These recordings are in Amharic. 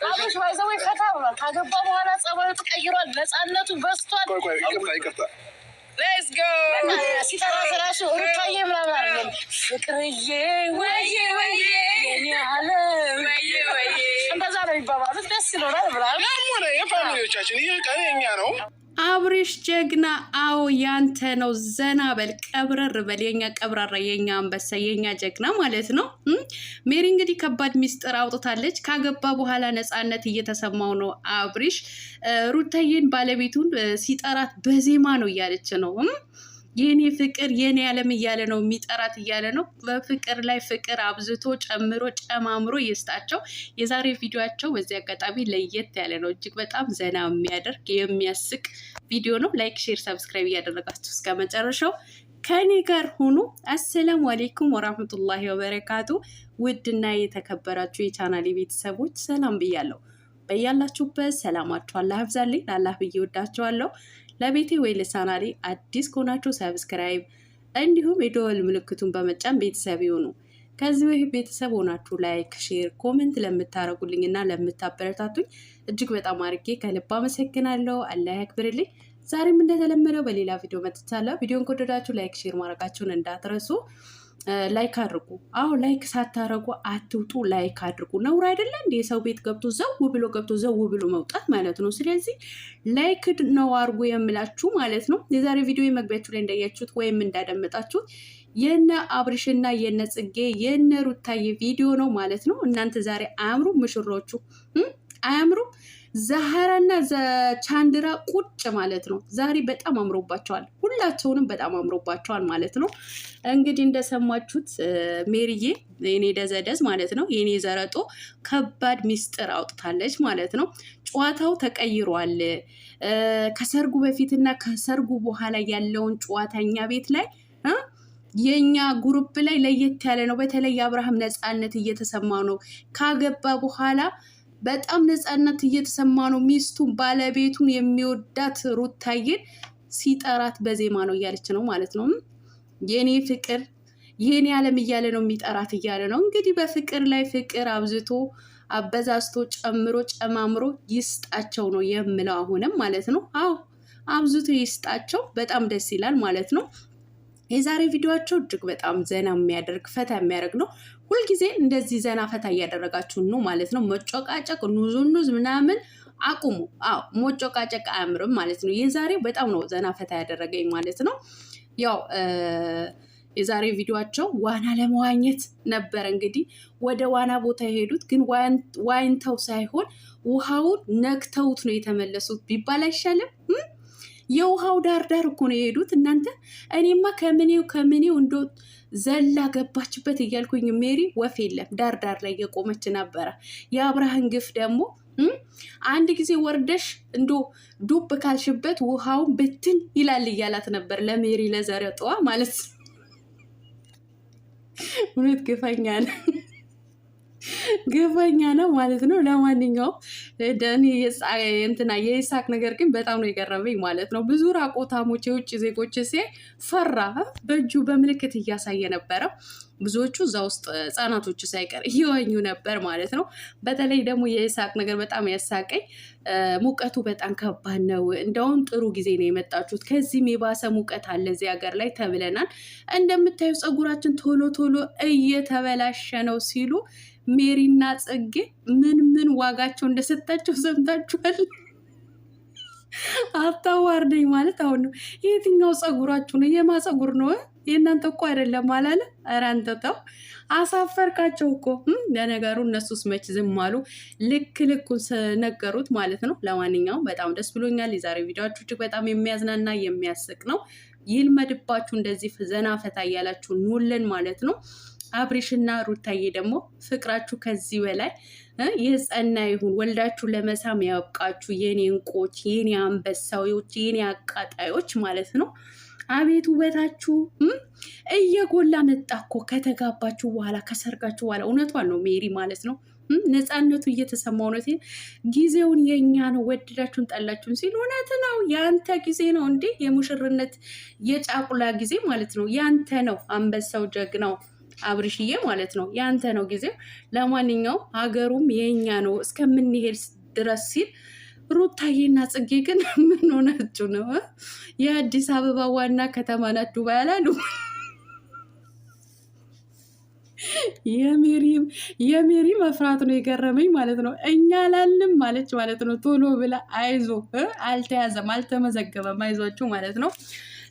አብርሽ ባይዘው ፈታ ብሏል። ካገባ በኋላ ጸባዩ ተቀይሯል። ነፃነቱ በስቷል። ይቅርታ ሌትስ ጎ ሲታራ ስራሽ ሩታዬ ምናምን አይደለም ፍቅርዬ ወዬ ወዬ የኔ አለ ወዬ ወዬ እንደዛ ነው የሚባባሉት። ደስ ይላል ብላል ነው የፋሚሊዎቻችን። ይሄ ቀን የኛ ነው። አብርሽ ጀግና፣ አዎ ያንተ ነው። ዘና በል ቀብረር በል የኛ ቀብራራ፣ የኛ አንበሳ፣ የኛ ጀግና ማለት ነው። ሜሪ እንግዲህ ከባድ ሚስጥር አውጥታለች። ካገባ በኋላ ነፃነት እየተሰማው ነው። አብርሽ ሩታዬን ባለቤቱን ሲጠራት በዜማ ነው እያለች ነው። የኔ ፍቅር የኔ ዓለም እያለ ነው የሚጠራት እያለ ነው። በፍቅር ላይ ፍቅር አብዝቶ ጨምሮ ጨማምሮ ይስጣቸው። የዛሬ ቪዲዮቸው በዚህ አጋጣሚ ለየት ያለ ነው። እጅግ በጣም ዘና የሚያደርግ የሚያስቅ ቪዲዮ ነው። ላይክ፣ ሼር፣ ሰብስክራይብ እያደረጋችሁ እስከ መጨረሻው ከኔ ጋር ሁኑ። አሰላሙ አሌይኩም ወራህመቱላሂ ወበረካቱ። ውድና የተከበራችሁ የቻናሌ ቤተሰቦች ሰላም ብያለሁ። በያላችሁበት ሰላማችሁ አላህ ያብዛልኝ። ላላህ ብዬ ወዳችኋለሁ። ለቤቴ ወይ ለቻናሌ አዲስ ከሆናችሁ ሰብስክራይብ እንዲሁም የደወል ምልክቱን በመጫን ቤተሰብ ይሁኑ። ከዚህ በፊት ቤተሰብ ሆናችሁ ላይክ፣ ሼር፣ ኮሜንት ለምታረጉልኝ እና ለምታበረታቱኝ እጅግ በጣም አድርጌ ከልብ አመሰግናለሁ። አላህ ያክብርልኝ። ዛሬም እንደተለመደው በሌላ ቪዲዮ መጥቻለሁ። ቪዲዮን ከወደዳችሁ ላይክ፣ ሼር ማድረጋችሁን እንዳትረሱ። ላይክ አድርጉ። አዎ ላይክ ሳታረጉ አትውጡ። ላይክ አድርጉ። ነውር አይደለ እንዴ? የሰው ቤት ገብቶ ዘው ብሎ መውጣት ማለት ነው። ስለዚህ ላይክ ነው አድርጉ የምላችሁ ማለት ነው። የዛሬ ቪዲዮ መግቢያችሁ ላይ እንዳያችሁት ወይም እንዳደመጣችሁት የነ አብርሽና የነ ጽጌ የነ ሩታዬ ቪዲዮ ነው ማለት ነው። እናንተ ዛሬ አያምሩ? ምሽሮቹ አያምሩ? ዛህራና ቻንድራ ቁጭ ማለት ነው። ዛሬ በጣም አምሮባቸዋል። ሁላቸውንም በጣም አምሮባቸዋል ማለት ነው። እንግዲህ እንደሰማችሁት ሜሪዬ የኔ ደዘደዝ ማለት ነው፣ የኔ ዘረጦ ከባድ ሚስጥር አውጥታለች ማለት ነው። ጨዋታው ተቀይሯል። ከሰርጉ በፊትና ከሰርጉ በኋላ ያለውን ጨዋታኛ ቤት ላይ የኛ ግሩፕ ላይ ለየት ያለ ነው። በተለይ አብርሃም ነፃነት እየተሰማ ነው። ካገባ በኋላ በጣም ነፃነት እየተሰማ ነው። ሚስቱን ባለቤቱን የሚወዳት ሩታዬን ሲጠራት በዜማ ነው እያለች ነው ማለት ነው። የኔ ፍቅር የኔ ዓለም እያለ ነው የሚጠራት እያለ ነው። እንግዲህ በፍቅር ላይ ፍቅር አብዝቶ አበዛዝቶ ጨምሮ ጨማምሮ ይስጣቸው ነው የምለው አሁንም ማለት ነው። አዎ አብዝቶ ይስጣቸው። በጣም ደስ ይላል ማለት ነው። የዛሬ ቪዲዮአቸው እጅግ በጣም ዘና የሚያደርግ ፈታ የሚያደርግ ነው። ሁልጊዜ እንደዚህ ዘና ፈታ እያደረጋችሁ ነው ማለት ነው። መጮቃጨቅ ኑዝ ምናምን አቁሙ። አዎ መጮቃጨቅ አያምርም ማለት ነው። የዛሬው በጣም ነው ዘና ፈታ ያደረገኝ ማለት ነው። ያው የዛሬ ቪዲዮአቸው ዋና ለመዋኘት ነበር። እንግዲህ ወደ ዋና ቦታ የሄዱት ግን ዋኝተው ሳይሆን ውሃውን ነክተውት ነው የተመለሱት ቢባል አይሻልም? የውሃው ዳርዳር እኮ ነው የሄዱት እናንተ። እኔማ ከምኔው እንዶ ዘላ ገባችበት እያልኩኝ ሜሪ ወፍ የለም ዳርዳር ላይ የቆመች ነበረ። የአብርሃን ግፍ ደግሞ አንድ ጊዜ ወርደሽ እንዶ ዱብ ካልሽበት ውሃውን ብትን ይላል እያላት ነበር ለሜሪ ለዘረጠዋ ማለት እውነት ግፈኛ ነው ማለት ነው። ለማንኛውም ደኒ የይሳቅ ነገር ግን በጣም ነው የገረመኝ ማለት ነው። ብዙ ራቆታሞች የውጭ ዜጎች ሲያይ ፈራ። በእጁ በምልክት እያሳየ ነበረ። ብዙዎቹ እዛ ውስጥ ህጻናቶቹ ሳይቀር እየዋኙ ነበር ማለት ነው። በተለይ ደግሞ የይሳቅ ነገር በጣም ያሳቀኝ ሙቀቱ በጣም ከባድ ነው። እንደውም ጥሩ ጊዜ ነው የመጣችሁት፣ ከዚህም የባሰ ሙቀት አለ እዚህ ሀገር ላይ ተብለናል። እንደምታዩ ፀጉራችን ቶሎ እየተበላሸ ነው ሲሉ ሜሪና ጽጌ ምን ዋጋቸው እንደሰጣቸው ሰምታችኋል። አታዋርደኝ ማለት አሁን ነው። የትኛው ፀጉራችሁ ነው? የማ ፀጉር ነው? የእናንተ እኮ አይደለም አላለ። ኧረ አንተ ተው፣ አሳፈርካቸው እኮ። ለነገሩ እነሱስ መች ዝም አሉ? ልኩን ነገሩት ማለት ነው። ለማንኛውም በጣም ደስ ብሎኛል። የዛሬ ቪዲዮአችሁ እጅግ በጣም የሚያዝናና የሚያስቅ ነው። ይልመድባችሁ። እንደዚህ ዘና ፈታ እያላችሁ ኑልን ማለት ነው። አብርሽና ሩታዬ ደግሞ ፍቅራችሁ ከዚህ በላይ የጸና ይሁን። ወልዳችሁ ለመሳም ያብቃችሁ። የኔ እንቆች፣ የኔ አንበሳዎች፣ የኔ አቃጣዮች ማለት ነው። አቤት ውበታችሁ እየጎላ መጣ እኮ ከተጋባችሁ በኋላ ከሰርጋችሁ በኋላ። እውነቷን ነው ሜሪ ማለት ነው። ነፃነቱ እየተሰማው ነው። ጊዜውን የኛ ነው ወደዳችሁን ጠላችሁን ሲል እውነት ነው። ያንተ ጊዜ ነው እንዴ? የሙሽርነት የጫቁላ ጊዜ ማለት ነው። ያንተ ነው። አንበሳው ጀግናው አብርሽዬ ማለት ነው ያንተ ነው ጊዜው። ለማንኛውም ሀገሩም የኛ ነው እስከምንሄድ ድረስ ሲል ሩታዬና ጽጌ ግን ምን ሆናችሁ ነው? የአዲስ አበባ ዋና ከተማ ናት ዱባይ አላሉ? የሜሪ መፍራት ነው የገረመኝ ማለት ነው። እኛ ላልም ማለች ማለት ነው። ቶሎ ብላ አይዞ አልተያዘም አልተመዘገበም አይዟችሁ ማለት ነው።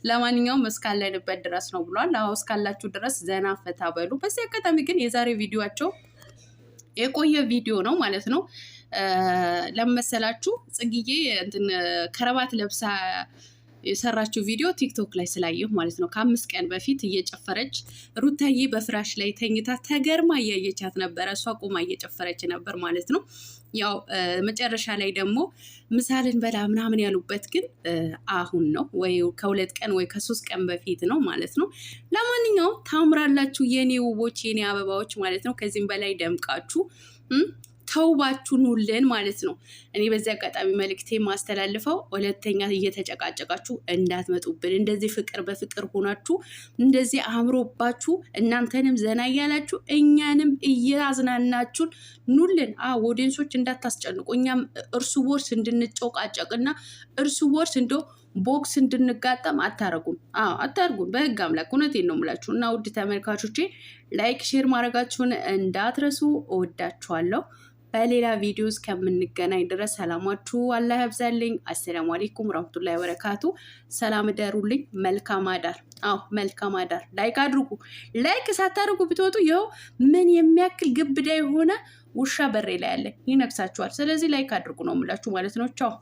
ለማንኛውም እስካለንበት ድረስ ነው ብሏል። አዎ እስካላችሁ ድረስ ዘና ፈታ በሉ። በዚህ አጋጣሚ ግን የዛሬ ቪዲዮቸው የቆየ ቪዲዮ ነው ማለት ነው። ለመሰላችሁ ጽጌዬ እንትን ከረባት ለብሳ የሰራችው ቪዲዮ ቲክቶክ ላይ ስላየሁ ማለት ነው። ከ5 ቀን በፊት እየጨፈረች ሩታዬ በፍራሽ ላይ ተኝታ ተገርማ እያየቻት ነበረ። እሷ ቁማ እየጨፈረች ነበር ማለት ነው። ያው መጨረሻ ላይ ደግሞ ምሳልን በላ ምናምን ያሉበት ግን አሁን ነው ወይ ከ2 ቀን ወይ ከ3 ቀን በፊት ነው ማለት ነው። ለማንኛውም ታምራላችሁ የኔ ውቦች የኔ አበባዎች ማለት ነው። ከዚህም በላይ ደምቃችሁ ተውባችሁ ኑልን ማለት ነው። እኔ በዚህ አጋጣሚ መልእክቴ ማስተላልፈው ሁለተኛ እየተጨቃጨቃችሁ እንዳትመጡብን። እንደዚህ ፍቅር በፍቅር ሆናችሁ እንደዚህ አምሮባችሁ እናንተንም ዘና እያላችሁ እኛንም እያዝናናችሁን ኑልን። ኦዲየንሶች እንዳታስጨንቁ። እኛም እርሱ ወርስ እንድንጨቃጨቅና እርሱ ወርስ እንደ ቦክስ እንድንጋጠም አታረጉም። አታርጉን። በህግ አምላክ እውነቴን ነው የምላችሁ። እና ውድ ተመልካቾቼ ላይክ ሼር ማድረጋችሁን እንዳትረሱ። እወዳችኋለሁ። በሌላ ቪዲዮ እስከምንገናኝ ድረስ ሰላማችሁ አላህ ያብዛልኝ። አሰላሙ አለይኩም ወራህመቱላሂ ወበረካቱ። ሰላም እደሩልኝ። መልካም አዳር። መልካም አዳር። ላይክ አድርጉ። ላይክ ሳታደርጉ ብትወጡ ይኸው ምን የሚያክል ግብዳ የሆነ ውሻ በሬ ላይ ያለ ይነክሳችኋል። ስለዚህ ላይክ አድርጉ ነው የምላችሁ ማለት ነው። ቻው